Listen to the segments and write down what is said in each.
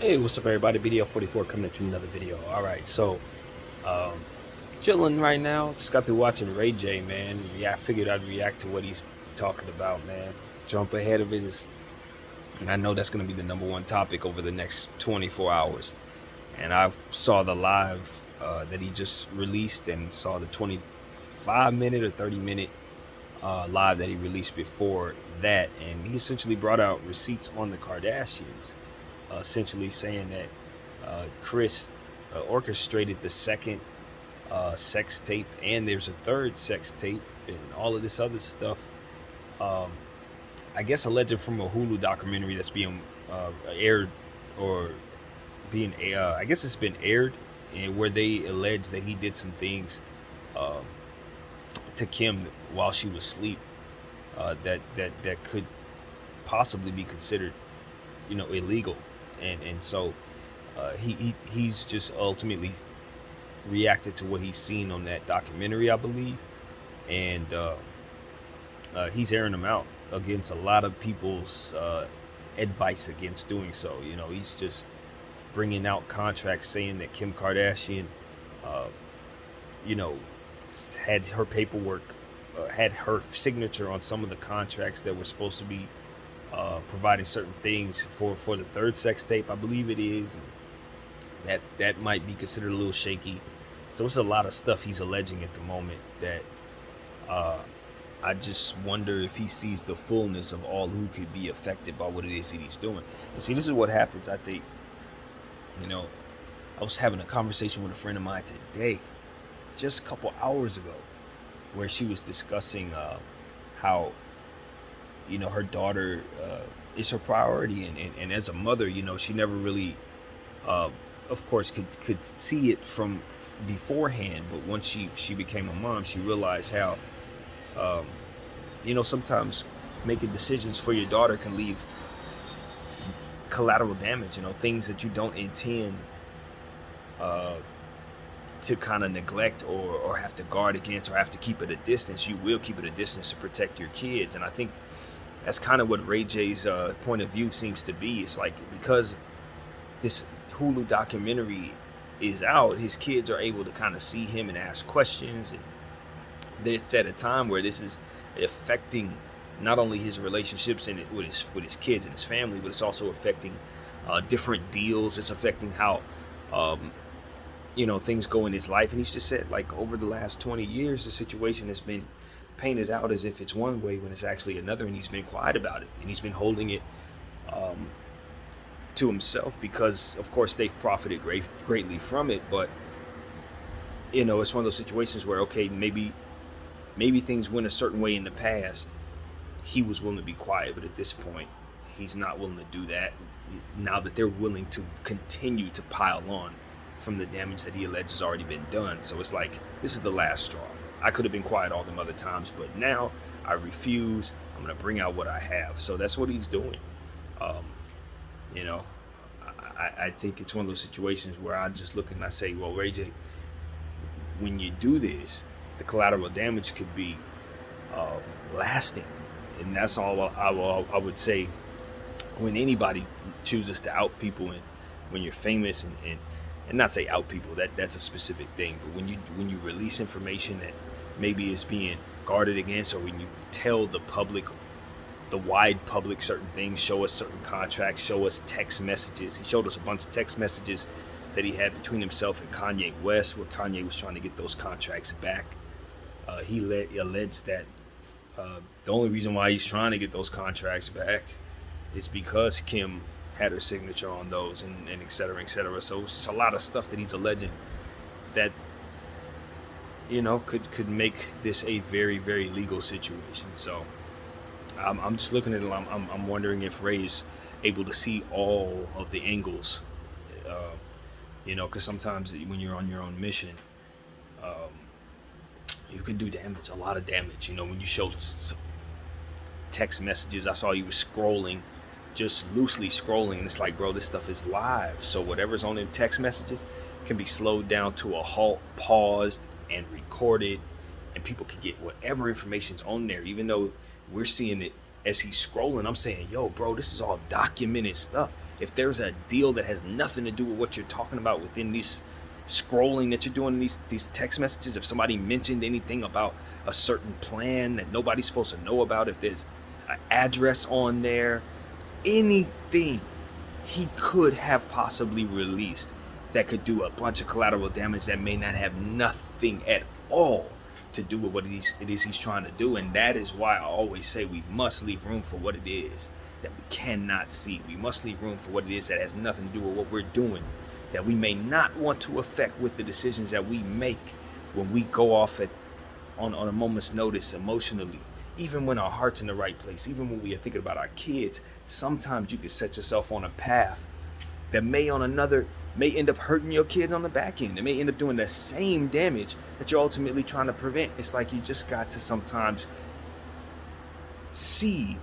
Hey, what's up, everybody? BDF 44 coming at you another video. All right, so um, chilling right now. Just got through watching Ray J, man. Yeah, I figured I'd react to what he's talking about, man. Jump ahead of it is, and I know that's going to be the number one topic over the next 24 hours. And I saw the live that he just released and saw the 25-minute or 30-minute live that he released before that, and he essentially brought out receipts on the Kardashians, essentially saying that Chris orchestrated the second sex tape, and there's a third sex tape, and all of this other stuff. Um, I guess alleged from a Hulu documentary that's being aired, or being I guess it's been aired, and where they allege that he did some things um, to Kim while she was asleep, that could possibly be considered, illegal, and so he's just ultimately reacted to what he's seen on that documentary, I believe, and he's airing them out against a lot of people's advice against doing so. He's just bringing out contracts saying that Kim Kardashian, uh, you know, had her paperwork, had her signature on some of the contracts that were supposed to be providing certain things for the third sex tape, I believe it is. And that might be considered a little shaky. So it's a lot of stuff he's alleging at the moment that uh, I just wonder if he sees the fullness of all who could be affected by what it is that he's doing. And see, this is what happens. I think, you know, I was having a conversation with a friend of mine today, just a couple hours ago, where she was discussing how her daughter is her priority, and as a mother, she never really, uh, of course, could see it from beforehand, but once she became a mom, she realized how um, sometimes making decisions for your daughter can leave collateral damage, things that you don't intend uh, to kind of neglect, or have to guard against, or have to keep at a distance. You will keep at a distance to protect your kids. And I think that's kind of what Ray J's point of view seems to be. It's like, because this Hulu documentary is out, his kids are able to kind of see him and ask questions. And it's at a time where this is affecting not only his relationships and with his kids and his family, but it's also affecting different deals. It's affecting how um, things go in his life. And he's just said, like, over the last 20 years, the situation has been painted out as if it's one way when it's actually another, and he's been quiet about it, and he's been holding it um, to himself, because of course they've profited greatly from it. But it's one of those situations where, okay, maybe things went a certain way in the past. He was willing to be quiet, but at this point, he's not willing to do that. Now that they're willing to continue to pile on from the damage that he alleges has already been done, so it's like, this is the last straw. I could have been quiet all them other times, but now I refuse. I'm gonna bring out what I have. So that's what he's doing. Um, you know, I think it's one of those situations where I just look and I say, well, Ray J, when you do this, the collateral damage could be uh, lasting, and that's all I would say. When anybody chooses to out people, and when you're famous, and not say out people, that's a specific thing, but when you release information that maybe is being guarded against, or when you tell the public, the wide public, certain things, show us certain contracts, show us text messages. He showed us a bunch of text messages that he had between himself and Kanye West, where Kanye was trying to get those contracts back. He alleged that the only reason why he's trying to get those contracts back is because Kim had her signature on those, and et cetera, et cetera. So it's just a lot of stuff that he's alleging that could make this a very, very legal situation. So I'm just looking at it. I'm wondering if Ray is able to see all of the angles. Because sometimes when you're on your own mission, um, you can do damage, a lot of damage. When you show text messages, I saw you was scrolling, just loosely scrolling, and it's like, bro, this stuff is live. So whatever's on them text messages can be slowed down to a halt, paused, and recorded, and people can get whatever information's on there. Even though we're seeing it as he's scrolling, I'm saying, yo, bro, this is all documented stuff. if there's a deal that has nothing to do with what you're talking about within this scrolling that you're doing in these text messages, if somebody mentioned anything about a certain plan that nobody's supposed to know about, if there's an address on there, anything he could have possibly released that could do a bunch of collateral damage that may not have nothing at all to do with what it is he's trying to do. And that is why I always say we must leave room for what it is that we cannot see. We must leave room for what it is that has nothing to do with what we're doing, that we may not want to affect with the decisions that we make when we go off on a moment's notice emotionally. Even when our heart's in the right place, even when we are thinking about our kids, sometimes you can set yourself on a path that may end up hurting your kid on the back end. It may end up doing the same damage that you're ultimately trying to prevent. It's like you just got to sometimes see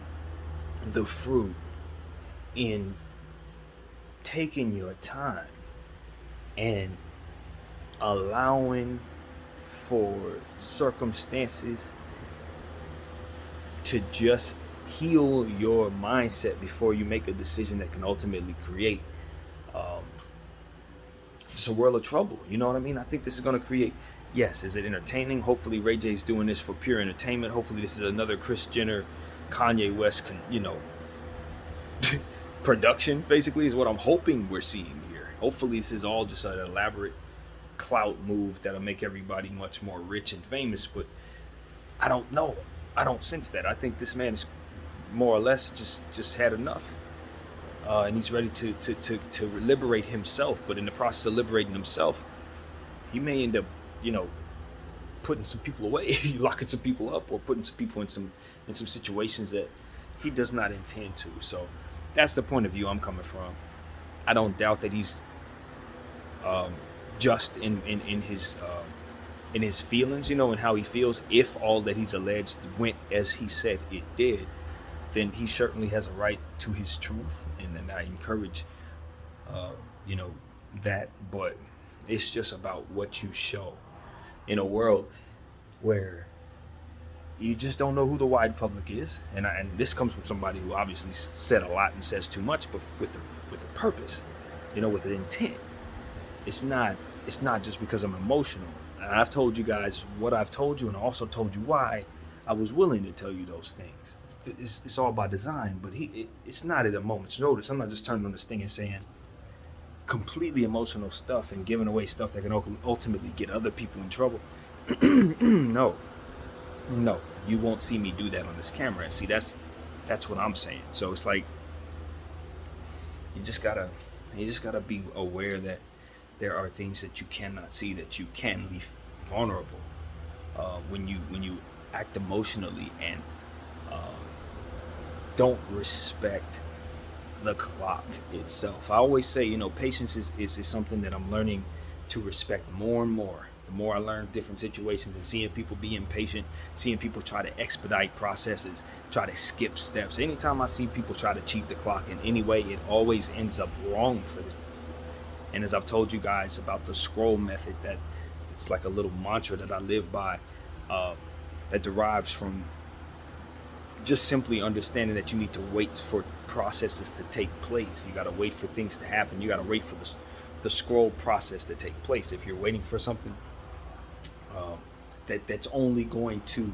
the fruit in taking your time and allowing for circumstances to just heal your mindset before you make a decision that can ultimately create just a world of trouble. You know what I mean? I think this is going to create, yes, is it entertaining? Hopefully Ray J's doing this for pure entertainment. Hopefully this is another Kris Jenner, Kanye West, production, basically, is what I'm hoping we're seeing here. Hopefully this is all just an elaborate clout move that'll make everybody much more rich and famous, but I don't know. I don't sense that. I think this man is more or less just had enough, and he's ready to liberate himself. But in the process of liberating himself, he may end up, putting some people away, locking some people up, or putting some people in some situations that he does not intend to. So that's the point of view I'm coming from. I don't doubt that he's just in his feelings, and how he feels. If all that he's alleged went as he said it did, then he certainly has a right to his truth, and then I encourage, that. But it's just about what you show in a world where you just don't know who the wide public is, and this comes from somebody who obviously said a lot and says too much, but with a purpose, with an intent. It's not just because I'm emotional. And I've told you guys what I've told you, and I also told you why I was willing to tell you those things. It's all by design, but it's not at a moment's notice. I'm not just turning on this thing and saying completely emotional stuff and giving away stuff that can ultimately get other people in trouble. No, you won't see me do that on this camera. And see, that's what I'm saying. So it's like you just gotta be aware that there are things that you cannot see, that you can leave vulnerable when you act emotionally and don't respect the clock itself. I always say, patience is something that I'm learning to respect more and more. The more I learn different situations and seeing people be impatient, seeing people try to expedite processes, try to skip steps. Anytime I see people try to cheat the clock in any way, it always ends up wrong for them. And as I've told you guys about the scroll method, that it's like a little mantra that I live by, that derives from just simply understanding that you need to wait for processes to take place. You got to wait for things to happen. You got to wait for the scroll process to take place. If you're waiting for something that's only going to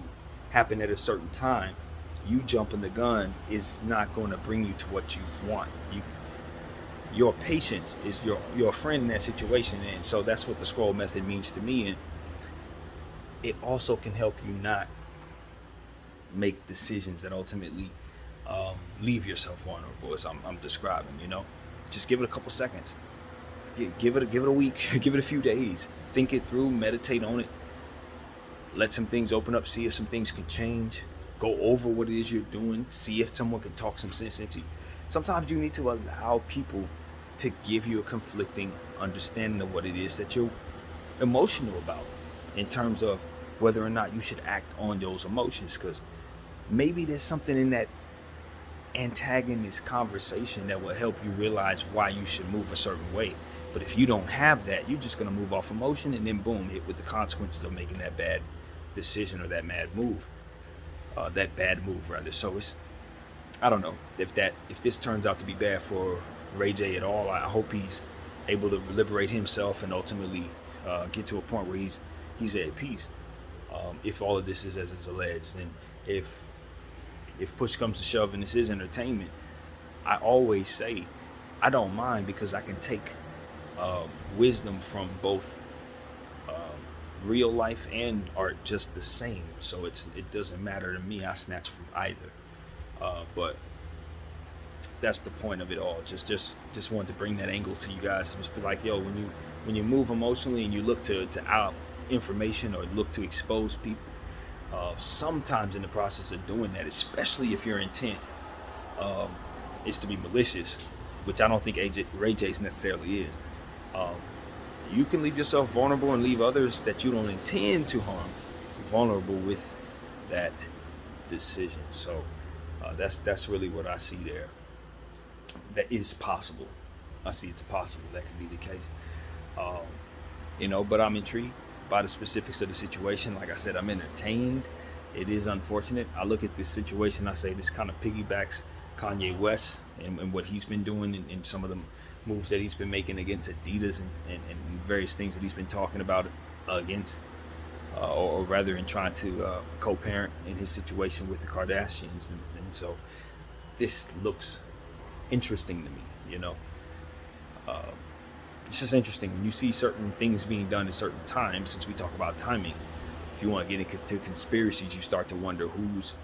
happen at a certain time, you jumping the gun is not going to bring you to what you want. Your patience is your friend in that situation, and so that's what the scroll method means to me. And it also can help you not make decisions that ultimately leave yourself vulnerable, as I'm describing. Just give it a couple seconds, give it a week, give it a few days, think it through, meditate on it, let some things open up, see if some things can change, go over what it is you're doing, see if someone can talk some sense into you. Sometimes you need to allow people to give you a conflicting understanding of what it is that you're emotional about, in terms of whether or not you should act on those emotions, because maybe there's something in that antagonist conversation that will help you realize why you should move a certain way. But if you don't have that, you're just going to move off emotion and then boom, hit with the consequences of making that bad decision or that bad move rather. So I don't know if this turns out to be bad for Ray J at all. I hope he's able to liberate himself and ultimately get to a point where he's at peace. If all of this is as it's alleged, and if push comes to shove and this is entertainment, I always say I don't mind, because I can take wisdom from both real life and art just the same. So it doesn't matter to me. I snatch from either. But that's the point of it all. Just wanted to bring that angle to you guys. Just be like, yo, when you move emotionally and you look to out information or look to expose people, sometimes in the process of doing that, especially if your intent is to be malicious, which I don't think Ray J's necessarily is, you can leave yourself vulnerable and leave others that you don't intend to harm vulnerable with that decision. So that's really what I see there. That is possible. I see it's possible that could be the case. But I'm intrigued by the specifics of the situation. Like I said, I'm entertained. It is unfortunate. I look at this situation, I say this kind of piggybacks Kanye West and what he's been doing in some of the moves that he's been making against Adidas and various things that he's been talking about against, or rather in trying to co-parent in his situation with the Kardashians. And so this looks interesting to me, It's just interesting when you see certain things being done at certain times. Since we talk about timing, if you want to get into conspiracies, you start to wonder who's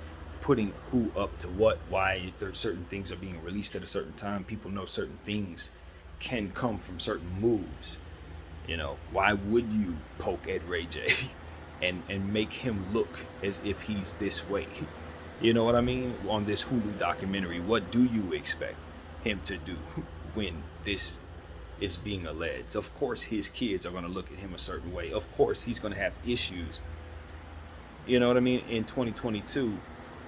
putting who up to what, why there's certain things are being released at a certain time. People know certain things can come from certain moves. Why would you poke at Ray J and make him look as if he's this way? You know what I mean? On this Hulu documentary, what do you expect him to do when this is being alleged? Of course his kids are going to look at him a certain way. Of course he's going to have issues, you know what I mean, in 2022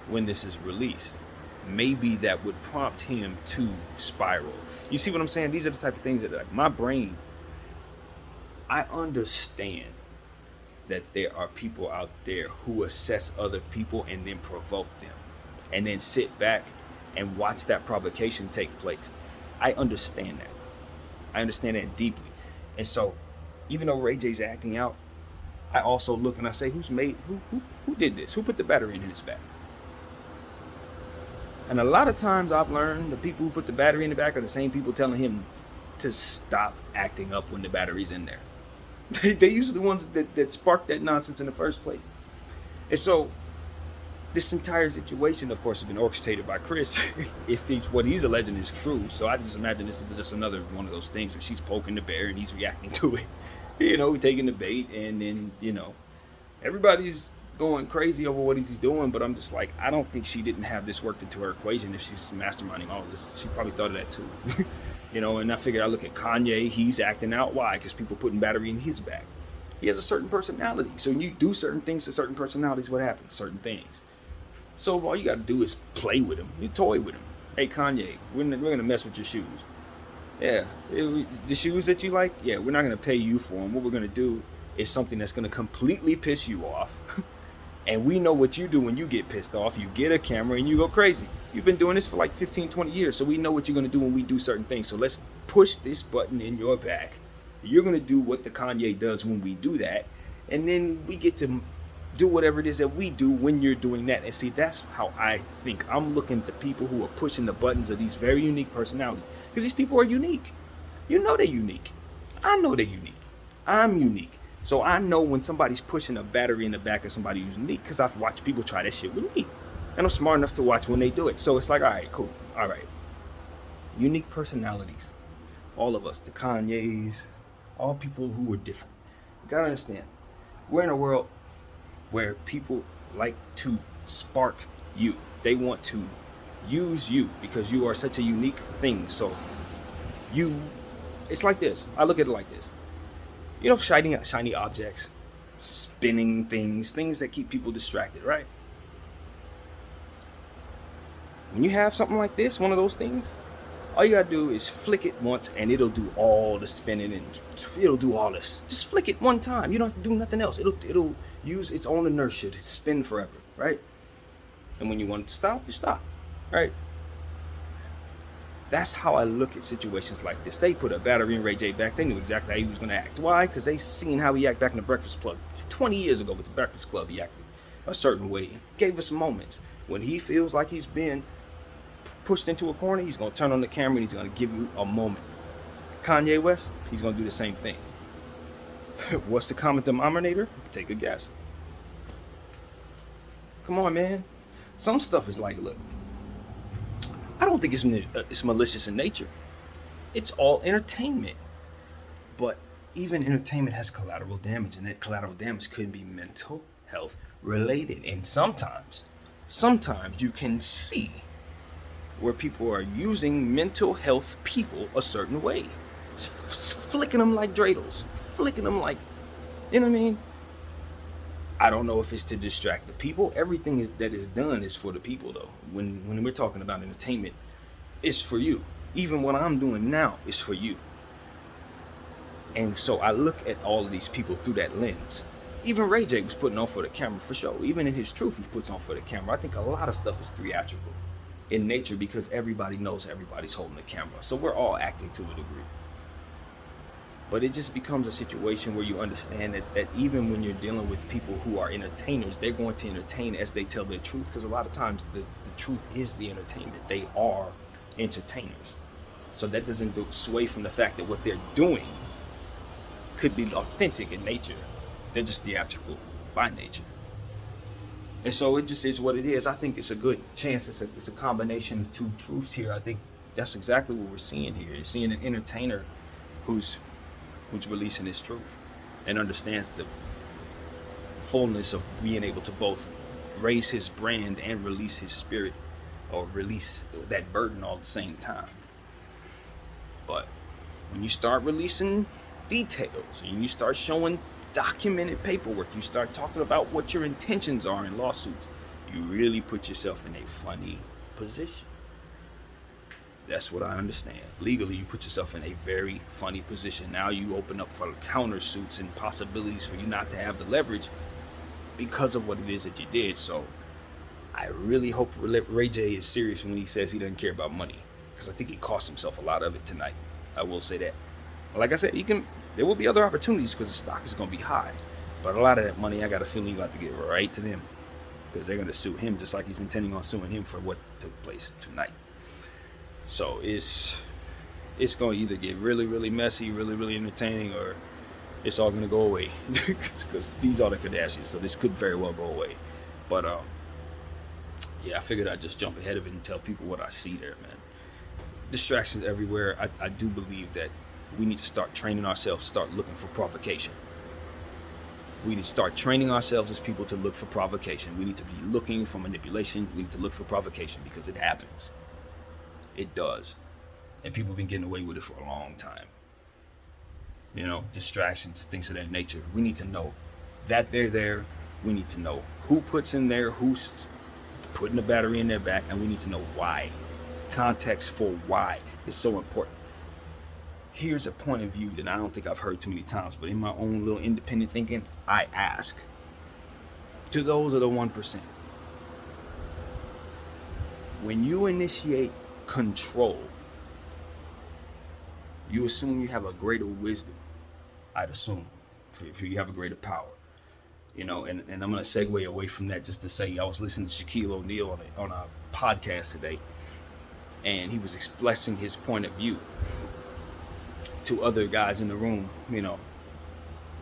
when this is released. Maybe that would prompt him to spiral. You see what I'm saying? These are the type of things that, like, my brain, I understand that there are people out there who assess other people and then provoke them and then sit back and watch that provocation take place. I understand that. I understand that deeply. And so even though Ray J's acting out, I also look and I say, who did this? Who put the battery in his back? And a lot of times I've learned the people who put the battery in the back are the same people telling him to stop acting up when the battery's in there. They're usually the ones that sparked that nonsense in the first place. And so this entire situation, of course, has been orchestrated by Chris, if what he's alleging is true. So I just imagine this is just another one of those things where she's poking the bear and he's reacting to it, taking the bait. And then, everybody's going crazy over what he's doing. But I'm just like, I don't think she didn't have this worked into her equation if she's masterminding all of this. She probably thought of that too. And I figured I look at Kanye, he's acting out. Why? Because people putting battery in his back. He has a certain personality. So when you do certain things to certain personalities, what happens? Certain things. So all you got to do is play with him. You toy with him. Hey, Kanye, we're going to mess with your shoes. Yeah, the shoes that you like, yeah, we're not going to pay you for them. What we're going to do is something that's going to completely piss you off. And we know what you do when you get pissed off. You get a camera and you go crazy. You've been doing this for like 15, 20 years. So we know what you're going to do when we do certain things. So let's push this button in your back. You're going to do what the Kanye does when we do that. And then we get to do whatever it is that we do when you're doing that. And see, that's how I think. I'm looking to people who are pushing the buttons of these very unique personalities. Because these people are unique. You know they're unique. I know they're unique. I'm unique. So I know when somebody's pushing a battery in the back of somebody who's unique, because I've watched people try that shit with me. And I'm smart enough to watch when they do it. So it's like, all right, cool. All right. Unique personalities. All of us, the Kanyes, all people who are different. You gotta understand, we're in a world where people like to spark you. They want to use you because you are such a unique thing. So it's like this. I look at it like this. Shiny objects, spinning things that keep people distracted, right? When you have something like this, one of those things, all you gotta do is flick it once and it'll do all the spinning and it'll do all this. Just flick it one time. You don't have to do nothing else. It'll use its own inertia to spin forever, right? And when you want it to stop, you stop, right? That's how I look at situations like this. They put a battery in Ray J back. They knew exactly how he was going to act. Why? Because they seen how he acted back in the Breakfast Club. 20 years ago with the Breakfast Club, he acted a certain way. Gave us moments. When he feels like he's been pushed into a corner, he's going to turn on the camera and he's going to give you a moment. Kanye West, he's going to do the same thing. What's the common denominator? Take a guess. Come on, man. Some stuff is like, look, I don't think it's malicious in nature. It's all entertainment. But even entertainment has collateral damage, and that collateral damage could be mental health related. And sometimes you can see where people are using mental health people a certain way. Flicking them like dreidels. Flicking them like, you know what I mean? I don't know if it's to distract the people. Everything that is done is for the people, though. When we're talking about entertainment, it's for you. Even what I'm doing now is for you. And so I look at all of these people through that lens. Even Ray J was putting on for the camera for show. Even in his truth, he puts on for the camera. I think a lot of stuff is theatrical in nature because everybody knows everybody's holding the camera. So we're all acting to a degree. But it just becomes a situation where you understand that even when you're dealing with people who are entertainers, they're going to entertain as they tell their truth, because a lot of times the truth is the entertainment. They are entertainers. So that doesn't sway from the fact that what they're doing could be authentic in nature. They're just theatrical by nature. And so it just is what it is. I think it's a good chance. It's a combination of two truths here. I think that's exactly what we're seeing here. You're seeing an entertainer who's releasing his truth and understands the fullness of being able to both raise his brand and release his spirit, or release that burden all at the same time. But when you start releasing details and you start showing documented paperwork, you start talking about what your intentions are in lawsuits, you really put yourself in a funny position. That's what I understand. Legally, you put yourself in a very funny position. Now you open up for countersuits and possibilities for you not to have the leverage because of what it is that you did. So I really hope Ray J is serious when he says he doesn't care about money, because I think he cost himself a lot of it tonight. I will say that. Like I said, there will be other opportunities because the stock is going to be high. But a lot of that money, I got a feeling you got to get right to them, because they're going to sue him just like he's intending on suing him for what took place tonight. So it's going to either get really, really messy, really, really entertaining, or it's all going to go away because these are the Kardashians. So this could very well go away. But yeah, I figured I'd just jump ahead of it and tell people what I see there, man. Distractions everywhere. I do believe that we need to start training ourselves, start looking for provocation. We need to start training ourselves as people to look for provocation. We need to be looking for manipulation. We need to look for provocation because it happens. It does. And people have been getting away with it for a long time. You know, distractions, things of that nature. We need to know that they're there. We need to know who puts in there, who's putting the battery in their back, and we need to know why. Context for why is so important. Here's a point of view that I don't think I've heard too many times, but in my own little independent thinking, I ask to those of the 1%. When you initiate control, you assume you have a greater wisdom. I'd assume if you have a greater power, you know. And I'm gonna segue away from that just to say I was listening to Shaquille O'Neal on a podcast today, and he was expressing his point of view to other guys in the room, you know,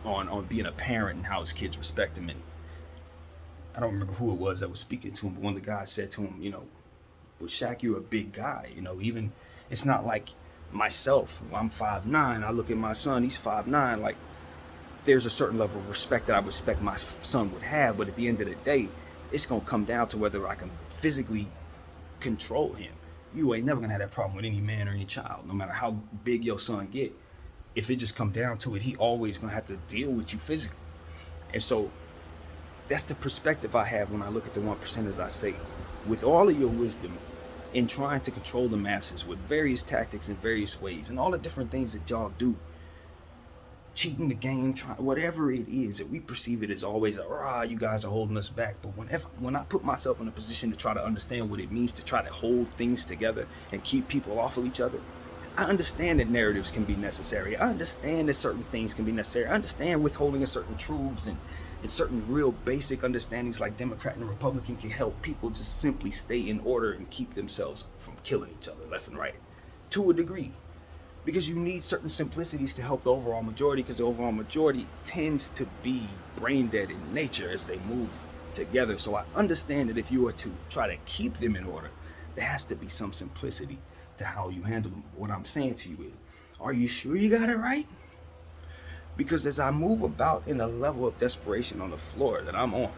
on being a parent and how his kids respect him. And I don't remember who it was that was speaking to him, but one of the guys said to him, you know, well, Shaq, you're a big guy, you know, even it's not like myself, I'm 5'9", I look at my son, he's 5'9", like there's a certain level of respect that I respect my son would have, but at the end of the day, it's gonna come down to whether I can physically control him. You ain't never gonna have that problem with any man or any child, no matter how big your son get. If it just come down to it, he always gonna have to deal with you physically. And so that's the perspective I have when I look at the 1%ers. I say, with all of your wisdom in trying to control the masses with various tactics in various ways and all the different things that y'all do, cheating the game, whatever it is, that we perceive it as always you guys are holding us back. But when I put myself in a position to try to understand what it means to try to hold things together and keep people off of each other, I understand that narratives can be necessary. I understand that certain things can be necessary. I understand withholding of certain truths and certain real basic understandings like Democrat and Republican can help people just simply stay in order and keep themselves from killing each other left and right to a degree. Because you need certain simplicities to help the overall majority, because the overall majority tends to be brain dead in nature as they move together. So I understand that if you were to try to keep them in order, there has to be some simplicity to how you handle them. What I'm saying to you is, are you sure you got it right? Because as I move about in a level of desperation on the floor that I'm on,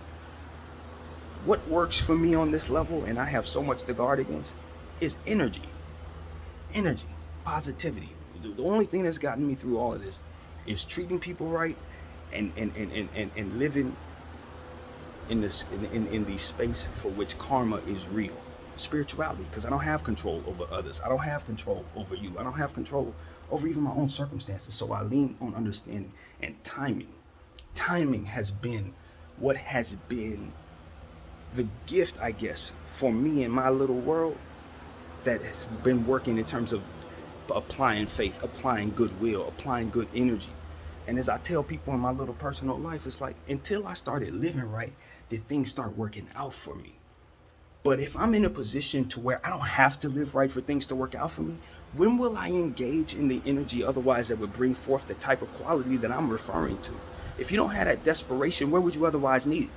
what works for me on this level, and I have so much to guard against, is energy, positivity. The only thing that's gotten me through all of this is treating people right and living in the space for which karma is real. Spirituality, because I don't have control over others. I don't have control over you. I don't have control over even my own circumstances. So I lean on understanding and timing. Timing has been what has been the gift, I guess, for me in my little world that has been working in terms of applying faith, applying goodwill, applying good energy. And as I tell people in my little personal life, it's like, until I started living right, did things start working out for me. But if I'm in a position to where I don't have to live right for things to work out for me, when will I engage in the energy otherwise that would bring forth the type of quality that I'm referring to? If you don't have that desperation, where would you otherwise need it?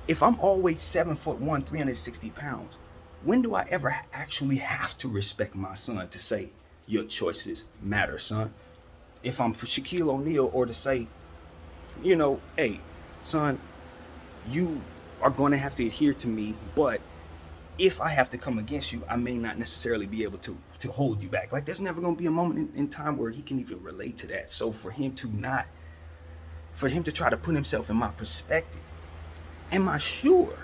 If I'm always 7'1", 360 pounds, when do I ever actually have to respect my son to say, your choices matter, son? If I'm for Shaquille O'Neal, or to say, hey, son, you are going to have to adhere to me, but if I have to come against you, I may not necessarily be able to hold you back. Like, there's never going to be a moment in time where he can even relate to that. So for him to try to put himself in my perspective, am I sure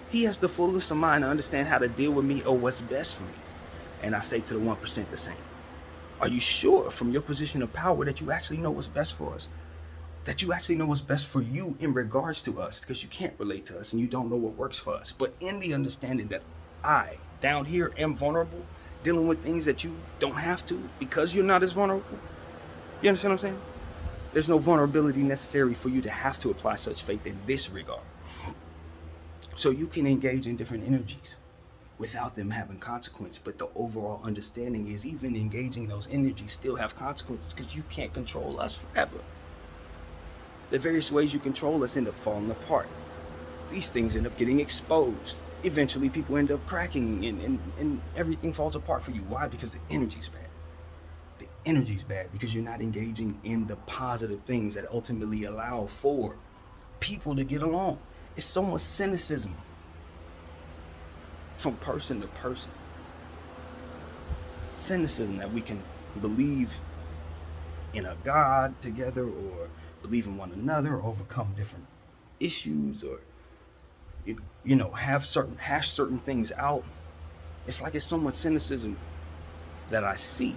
he has the fullest of mind to understand how to deal with me or what's best for me? And I say to the 1% the same. Are you sure from your position of power that you actually know what's best for us? That you actually know what's best for you in regards to us? Because you can't relate to us and you don't know what works for us. But in the understanding that I, down here, am vulnerable, dealing with things that you don't have to because you're not as vulnerable. You understand what I'm saying? There's no vulnerability necessary for you to have to apply such faith in this regard. So you can engage in different energies without them having consequence. But the overall understanding is, even engaging those energies still have consequences, because you can't control us forever. The various ways you control us end up falling apart. These things end up getting exposed. Eventually people end up cracking and everything falls apart for you. Why? Because the energy's bad. The energy's bad because you're not engaging in the positive things that ultimately allow for people to get along. It's so much cynicism from person to person. Cynicism that we can believe in a God together, or believe in one another, or overcome different issues, or hash certain things out. It's like, it's so much cynicism that I see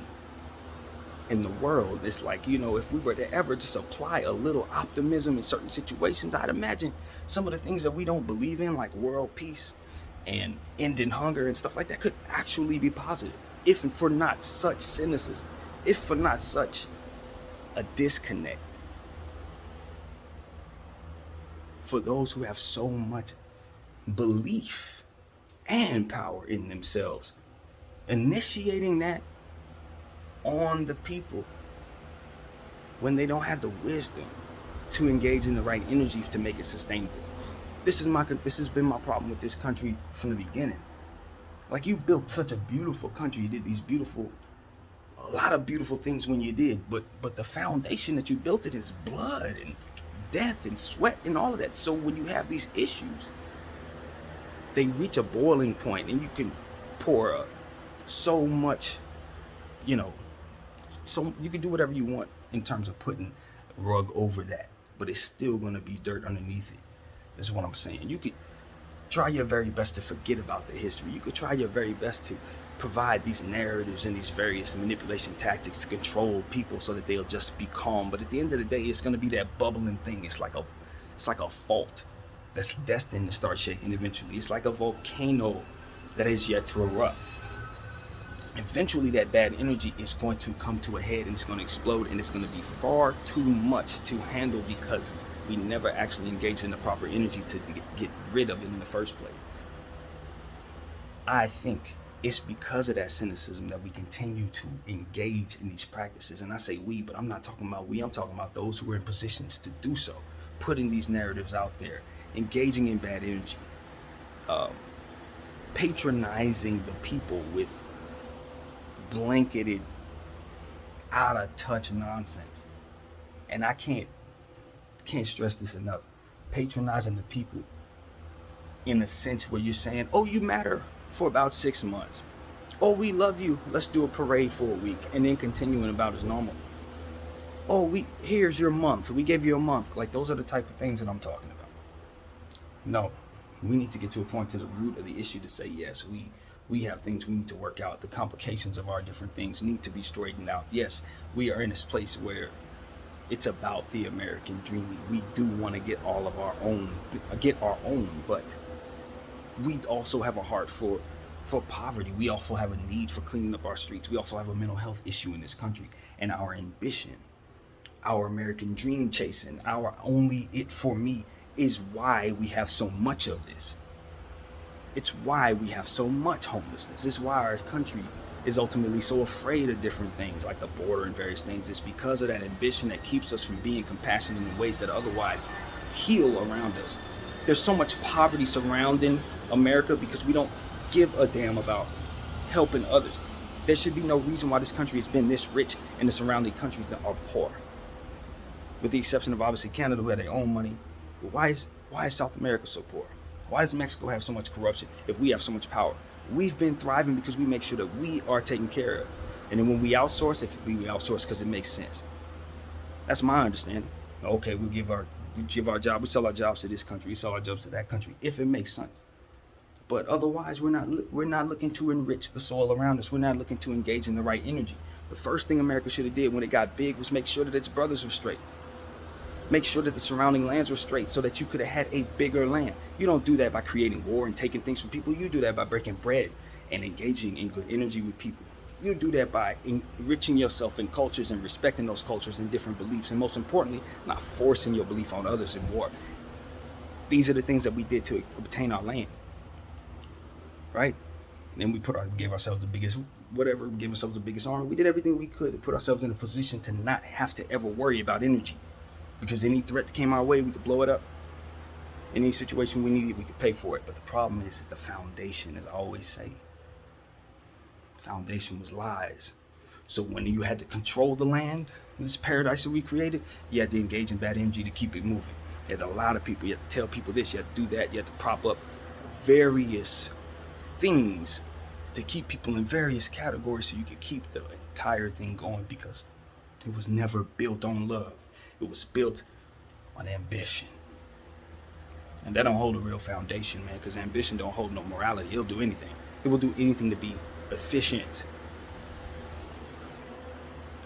in the world. It's like, if we were to ever just apply a little optimism in certain situations, I'd imagine some of the things that we don't believe in, like world peace and ending hunger and stuff like that, could actually be positive, if for not such cynicism, if for not such a disconnect for those who have so much belief and power in themselves, initiating that on the people when they don't have the wisdom to engage in the right energy to make it sustainable. This has been my problem with this country from the beginning. Like, you built such a beautiful country, you did a lot of beautiful things when you did, but the foundation that you built it is blood and death and sweat and all of that. So when you have these issues, they reach a boiling point, and you can pour so much, so you can do whatever you want in terms of putting a rug over that, but it's still going to be dirt underneath it. This is what I'm saying. You could try your very best to forget about the history. You could try your very best to provide these narratives and these various manipulation tactics to control people so that they'll just be calm. But at the end of the day, it's going to be that bubbling thing. It's like a fault that's destined to start shaking eventually. It's like a volcano that is yet to erupt. Eventually that bad energy is going to come to a head and it's going to explode, and it's going to be far too much to handle because we never actually engaged in the proper energy to get rid of it in the first place. I think it's because of that cynicism that we continue to engage in these practices. And I say we, but I'm not talking about we, I'm talking about those who are in positions to do so, putting these narratives out there, engaging in bad energy, patronizing the people with blanketed, out of touch nonsense. And I can't stress this enough. Patronizing the people in a sense where you're saying, oh, you matter for about 6 months. Oh, we love you. Let's do a parade for a week, and then continuing about as normal. Oh, here's your month. We gave you a month. Like, those are the type of things that I'm talking about. No, we need to get to a point to the root of the issue to say, yes, we have things we need to work out. The complications of our different things need to be straightened out. Yes, we are in this place where it's about the American dream. We do want to get our own, but we also have a heart for poverty. We also have a need for cleaning up our streets. We also have a mental health issue in this country. And our ambition, our American dream chasing, our only it for me is why we have so much of this. It's why we have so much homelessness. It's why our country is ultimately so afraid of different things like the border and various things. It's because of that ambition that keeps us from being compassionate in ways that otherwise heal around us. There's so much poverty surrounding America because we don't give a damn about helping others. There should be no reason why this country has been this rich and the surrounding countries that are poor. With the exception of obviously Canada, who had their own money. But why is South America so poor? Why does Mexico have so much corruption if we have so much power? We've been thriving because we make sure that we are taken care of. And then when we outsource, we outsource because it makes sense. That's my understanding. Okay, we give our job, we sell our jobs to this country, we sell our jobs to that country, if it makes sense. But otherwise, we're not looking to enrich the soil around us. We're not looking to engage in the right energy. The first thing America should have did when it got big was make sure that its brothers were straight. Make sure that the surrounding lands were straight so that you could have had a bigger land. You don't do that by creating war and taking things from people. You do that by breaking bread and engaging in good energy with people. You do that by enriching yourself in cultures and respecting those cultures and different beliefs. And most importantly, not forcing your belief on others in war. These are the things that we did to obtain our land. Right? And then we gave ourselves the biggest army. We did everything we could to put ourselves in a position to not have to ever worry about energy. Because any threat that came our way, we could blow it up. Any situation we needed, we could pay for it. But the problem is the foundation, as I always say. Foundation was lies. So when you had to control the land, this paradise that we created, you had to engage in bad energy to keep it moving. You had to lie to people. You had to tell people this. You had to do that. You had to prop up various things to keep people in various categories so you could keep the entire thing going, because it was never built on love. It was built on ambition. And that don't hold a real foundation, man, because ambition don't hold no morality. It'll do anything. It will do anything to be efficient.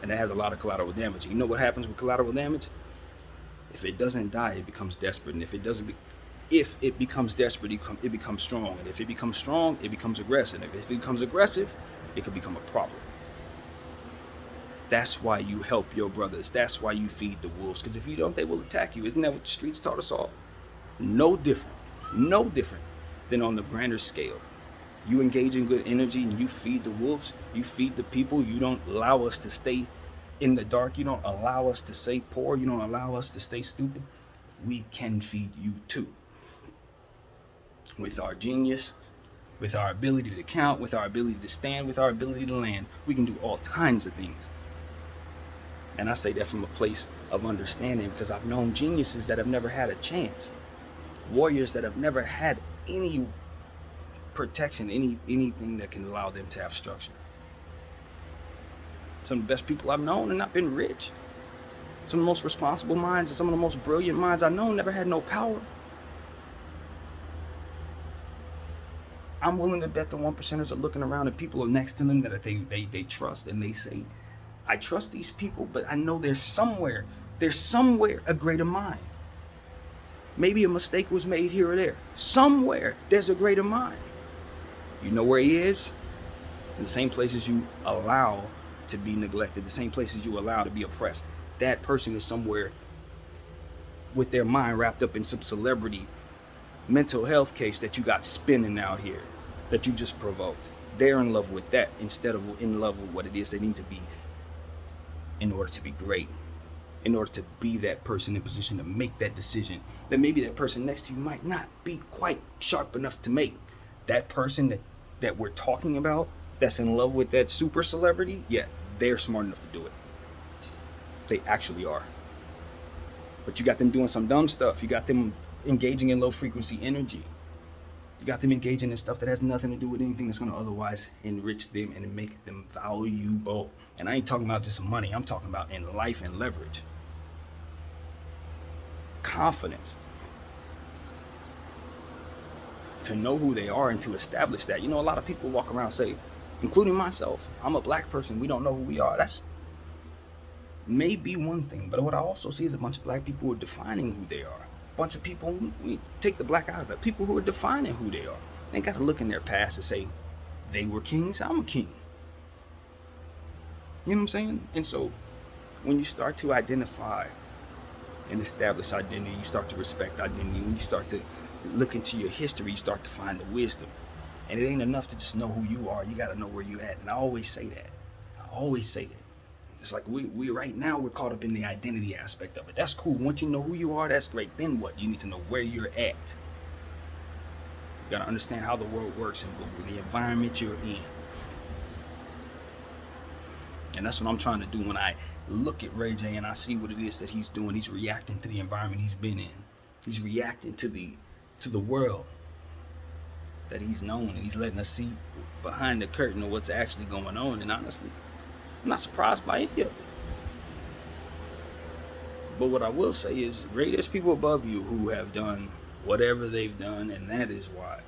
And that has a lot of collateral damage. You know what happens with collateral damage? If it doesn't die, it becomes desperate. And if it becomes desperate, it becomes strong. And if it becomes strong, it becomes aggressive. And if it becomes aggressive, it could become a problem. That's why you help your brothers. That's why you feed the wolves. Because if you don't, they will attack you. Isn't that what the streets taught us all? No different than on the grander scale. You engage in good energy and you feed the wolves. You feed the people. You don't allow us to stay in the dark. You don't allow us to stay poor. You don't allow us to stay stupid. We can feed you too. With our genius, with our ability to count, with our ability to stand, with our ability to land, we can do all kinds of things. And I say that from a place of understanding, because I've known geniuses that have never had a chance. Warriors that have never had any protection, anything that can allow them to have structure. Some of the best people I've known and not been rich. Some of the most responsible minds and some of the most brilliant minds I know never had no power. I'm willing to bet the 1%ers are looking around and people are next to them that they trust, and they say, I trust these people, but I know there's somewhere a greater mind. Maybe a mistake was made here or there. Somewhere there's a greater mind. You know where he is? In the same places you allow to be neglected, the same places you allow to be oppressed. That person is somewhere with their mind wrapped up in some celebrity mental health case that you got spinning out here, that you just provoked. They're in love with that instead of in love with what it is they need to be in order to be great, in order to be that person in position to make that decision that maybe that person next to you might not be quite sharp enough to make. That person that we're talking about, that's in love with that super celebrity, yeah, they're smart enough to do it. They actually are. But you got them doing some dumb stuff. You got them engaging in low frequency energy. You got them engaging in stuff that has nothing to do with anything that's going to otherwise enrich them and make them valuable. And I ain't talking about just money. I'm talking about in life and leverage. Confidence. To know who they are and to establish that. You know, a lot of people walk around and say, including myself, I'm a black person, we don't know who we are. That's maybe one thing, but what I also see is a bunch of black people who are defining who they are. A bunch of people, we take the black out of it, people who are defining who they are. They got to look in their past and say, they were kings, I'm a king. You know what I'm saying? And so when you start to identify and establish identity, you start to respect identity. When you start to look into your history, you start to find the wisdom. And it ain't enough to just know who you are. You got to know where you're at. And I always say that. It's like we right now, we're caught up in the identity aspect of it. That's cool. Once you know who you are, that's great. Then what? You need to know where you're at. You got to understand how the world works and the environment you're in. And that's what I'm trying to do when I look at Ray J and I see what it is that he's doing. He's reacting to the environment he's been in. He's reacting to the world that he's known, and he's letting us see behind the curtain of what's actually going on. And honestly, I'm not surprised by any of it. But what I will say is, Ray, there's people above you who have done whatever they've done, and that is why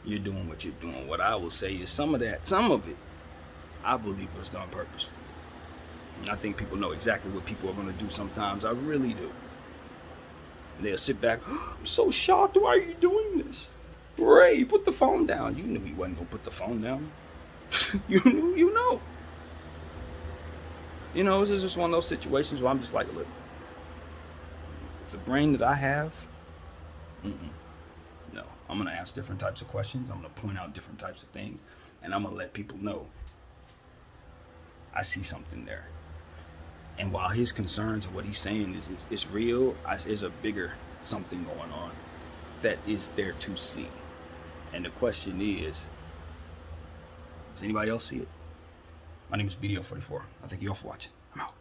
you're doing what you're doing. What I will say is some of it, I believe was done purposefully. And I think people know exactly what people are going to do sometimes. I really do. And they'll sit back, oh, I'm so shocked, why are you doing this? Ray, put the phone down. You knew he wasn't going to put the phone down. You knew, you know. You know, this is just one of those situations where I'm just like, look, the brain that I have, no. I'm going to ask different types of questions. I'm going to point out different types of things. And I'm going to let people know I see something there. And while his concerns and what he's saying is real, there's a bigger something going on that is there to see. And the question is, does anybody else see it? My name is BDF 44. I thank you all for watching. I'm out.